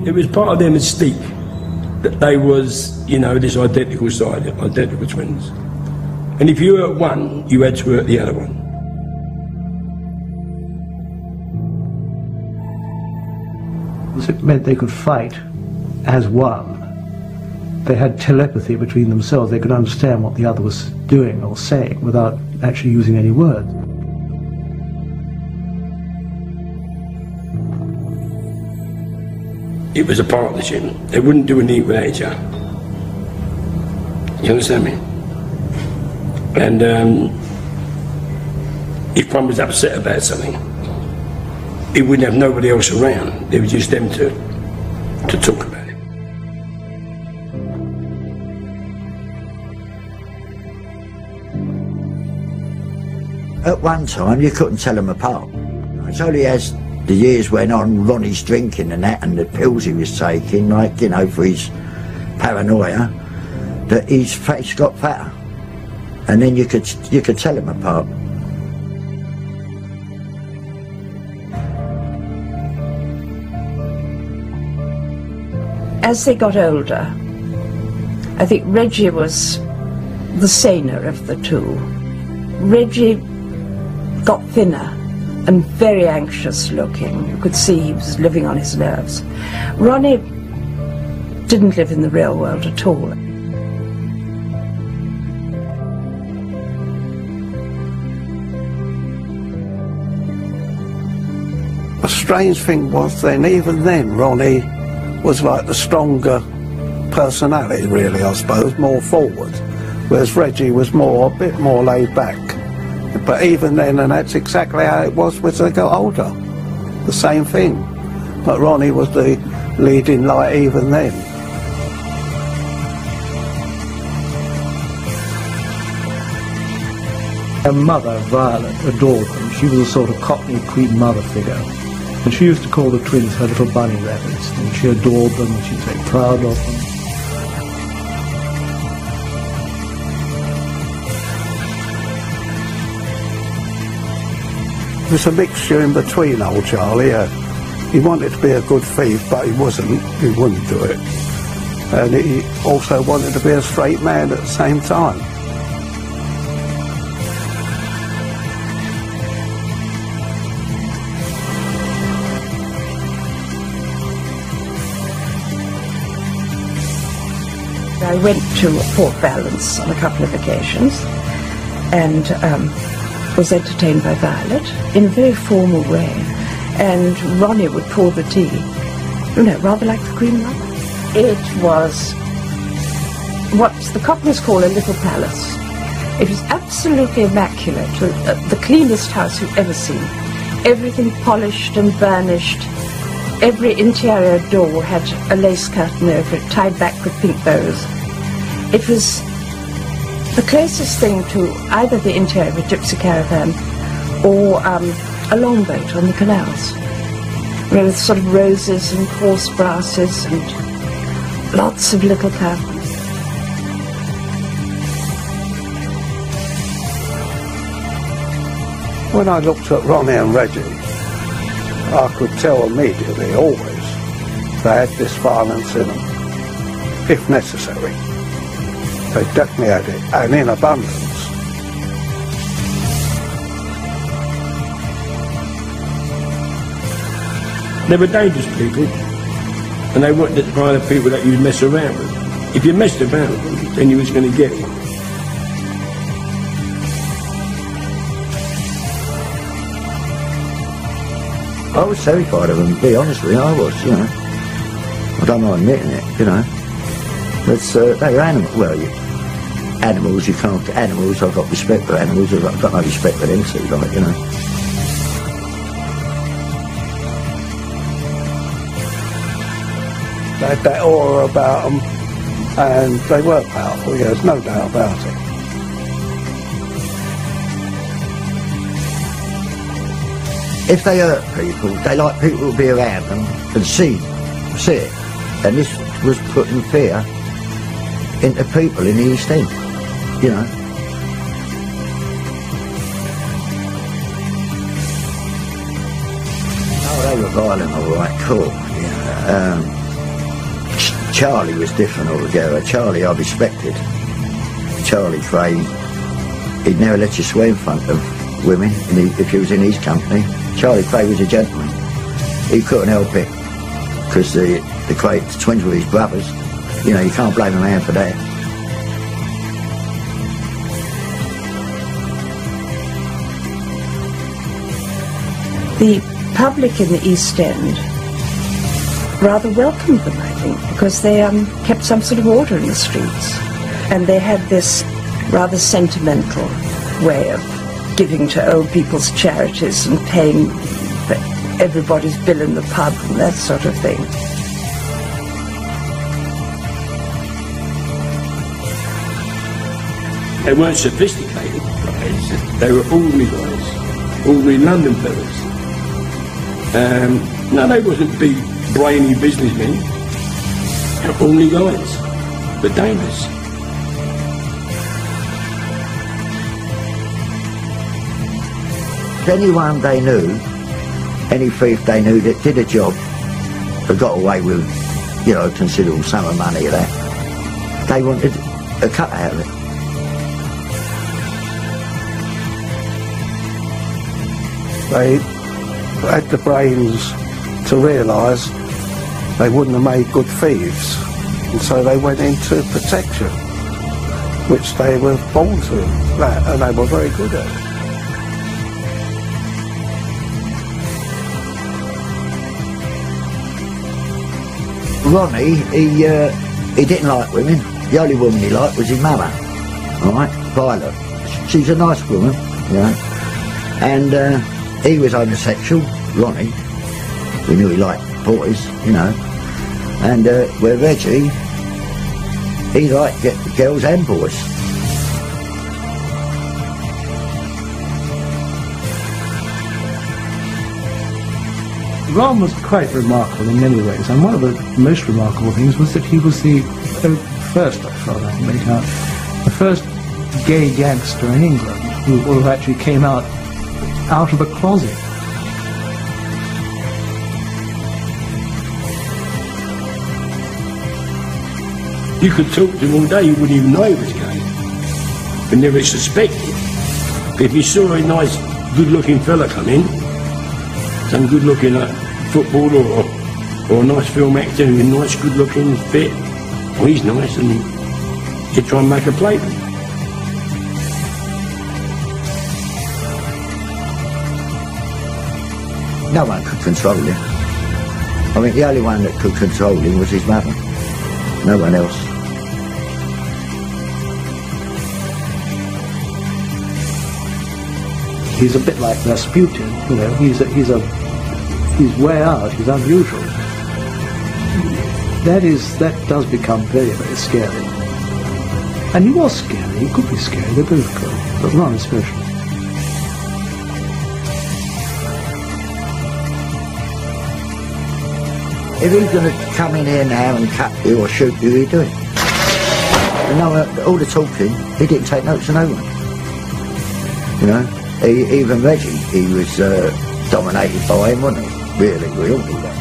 It was part of their mystique that they was, you know, this identical side, identical twins. And if you hurt one, you had to hurt the other one. It meant they could fight as one. They had telepathy between themselves. They could understand what the other was doing or saying without actually using any words. It was a partnership. They wouldn't do anything without each other. You understand me? And if one was upset about something, he wouldn't have nobody else around. There was just them to talk about it. At one time, you couldn't tell them apart. It's only as the years went on, Ronnie's drinking and that, and the pills he was taking, like, you know, for his paranoia, that his face got fatter. And then you could tell them apart. As they got older, I think Reggie was the saner of the two. Reggie got thinner and very anxious looking. You could see he was living on his nerves. Ronnie didn't live in the real world at all. The strange thing was then, even then, Ronnie was like the stronger personality, really, I suppose, more forward, whereas Reggie was a bit more laid back. But even then, and that's exactly how it was as they got older, the same thing. But Ronnie was the leading light even then. Her mother, Violet, adored them. She was a sort of Cockney Queen Mother figure. And she used to call the twins her little bunny rabbits, and she adored them, and she'd take proud of them. It was a mixture in between, old Charlie. He wanted to be a good thief, but he wasn't. He wouldn't do it. And he also wanted to be a straight man at the same time. I went to Port Valence on a couple of occasions and was entertained by Violet in a very formal way, and Ronnie would pour the tea, you know, rather like the Queen Mother. It was what the Cockneys call a little palace. It was absolutely immaculate, the cleanest house you've ever seen. Everything polished and burnished. Every interior door had a lace curtain over it, tied back with pink bows. It was the closest thing to either the interior of a gypsy caravan or a longboat on the canals, with sort of roses and coarse brasses and lots of little curtains. When I looked at Ronnie and Reggie, I could tell immediately, always, they had this violence in them, if necessary. They definitely had it, and in abundance. They were dangerous people, and they weren't the kind of people that you'd mess around with. If you messed around with them, then you was going to get it. I was terrified of them, to be honest with you, I was, you know. I don't mind admitting it, you know. But they were animals. Well, animals, you can't... Animals, I've got respect for animals. I've got no respect for them too, like, you know. They had that aura about them, and they were powerful, yeah, there's no doubt about it. If they hurt people, they like people to be around them and see it. And this was putting fear into people in the East End, you know. Oh, they were violent, all right, cool. Yeah. Charlie was different altogether. Charlie I respected. Charlie Kray, he'd never let you swear in front of women if you was in his company. Charlie Kray was a gentleman. He couldn't help it, because the twins were his brothers. You know, you can't blame a man for that. The public in the East End rather welcomed them, I think, because they kept some sort of order in the streets. And they had this rather sentimental way of giving to old people's charities and paying for everybody's bill in the pub and that sort of thing. They weren't sophisticated guys. They were ordinary guys, ordinary London fellas. No, they wasn't big, brainy businessmen. Ordinary guys, but dangerous. Anyone they knew, any thief they knew that did a job, that got away with, you know, a considerable sum of money of that, they wanted a cut out of it. They had the brains to realise they wouldn't have made good thieves, and so they went into protection, which they were born to, and they were very good at it. Ronnie, he didn't like women. The only woman he liked was his mother, all right, Violet. She's a nice woman, you know. And he was homosexual, Ronnie. We knew he liked boys, you know. And where Reggie, he liked girls and boys. Ron was quite remarkable in many ways, and one of the most remarkable things was that he was the first, I felt I can make out, the first gay gangster in England who actually came out of the closet. You could talk to him all day, you wouldn't even know he was gay. But never suspected. If you saw a nice, good-looking fella come in, some good-looking footballer or a nice film actor who's nice, good-looking, fit, well, he's nice, and you try and make a play. No one could control him. I mean, the only one that could control him was his mother. No one else. He's a bit like Rasputin, you know. He's way out. He's unusual. That does become very, very scary. And he was scary. He could be scary. They both could, but Ron especially. If he's going to come in here now and cut you or shoot you, he'd do it. You know, all the talking, he didn't take notes of no one. You know, even Reggie, he was dominated by him, wasn't he? Really, we all knew that.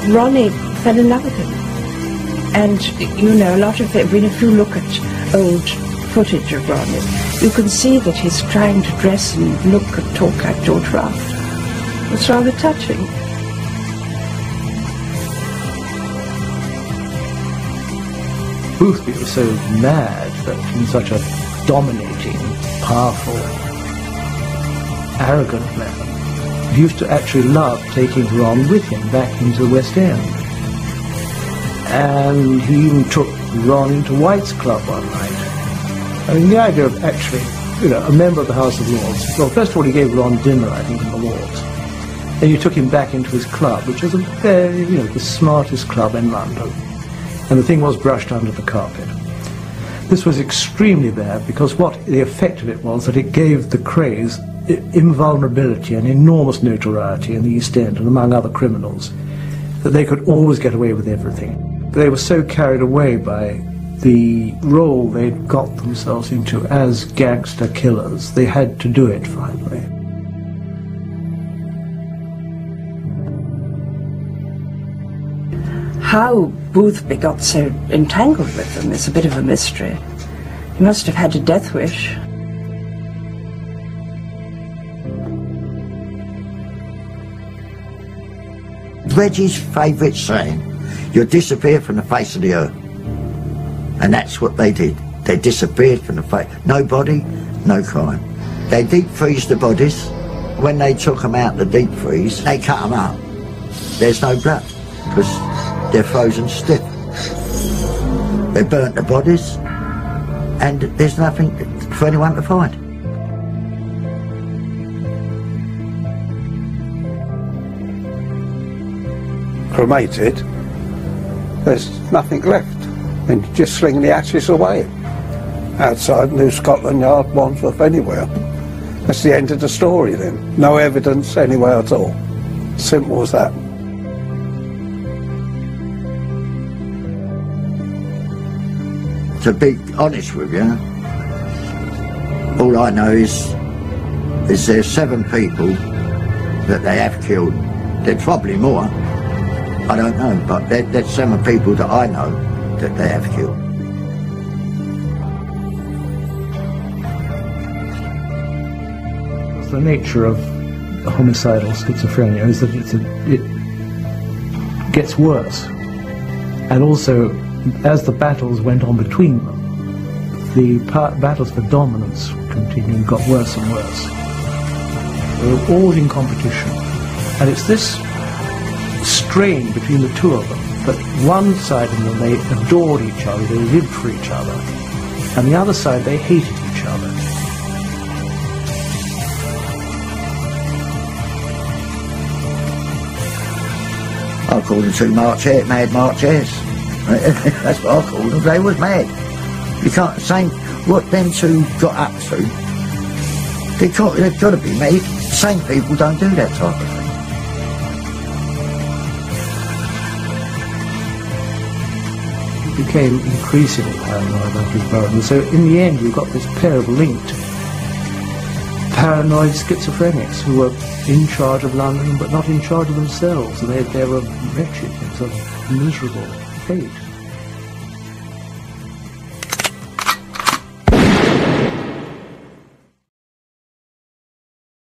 Ronnie fell in love with him. And, you know, a lot of it, if you look at old footage of Ronnie, you can see that he's trying to dress and look and talk like George Raft. It's rather touching. Boothby was so mad that in such a dominating, powerful, arrogant man, he used to actually love taking Ron with him back into the West End. And he even took Ron into White's Club one night. I mean, the idea of actually, you know, a member of the House of Lords. Well, first of all, he gave Ron dinner, I think, in the Lords. Then he took him back into his club, which was a very, you know, the smartest club in London. And the thing was brushed under the carpet. This was extremely bad because what the effect of it was that it gave the Krays invulnerability and enormous notoriety in the East End and among other criminals, that they could always get away with everything. They were so carried away by the role they'd got themselves into as gangster killers, they had to do it finally. How Boothby got so entangled with them is a bit of a mystery. He must have had a death wish. Reggie's favourite saying, you'll disappear from the face of the earth. And that's what they did. They disappeared from the face. No body, no crime. They deep freeze the bodies. When they took them out the deep freeze, they cut them up. There's no blood, because they're frozen stiff. They burnt the bodies, and there's nothing for anyone to find. Cremated, there's nothing left. And you just sling the ashes away. Outside New Scotland Yard, Wandsworth, anywhere. That's the end of the story then. No evidence anywhere at all. Simple as that. To be honest with you, all I know is there's 7 people that they have killed. There's probably more. I don't know, but there's 7 people that I know that they have killed. The nature of homicidal schizophrenia is that it gets worse, and also as the battles went on between them, the battles for dominance continued and got worse and worse. They were always in competition, and it's this strain between the two of them that one side of them, they adored each other, they lived for each other, and the other side, they hated each other. I call them 2 mad Marchers. That's what I call them. They was mad. You can't say what them 2 got up to. They've got to be mad. Sane people don't do that type of thing. He became increasingly paranoid about his brother, and so in the end we've got this pair of linked paranoid schizophrenics who were in charge of London but not in charge of themselves, and they were wretched. It was a miserable fate.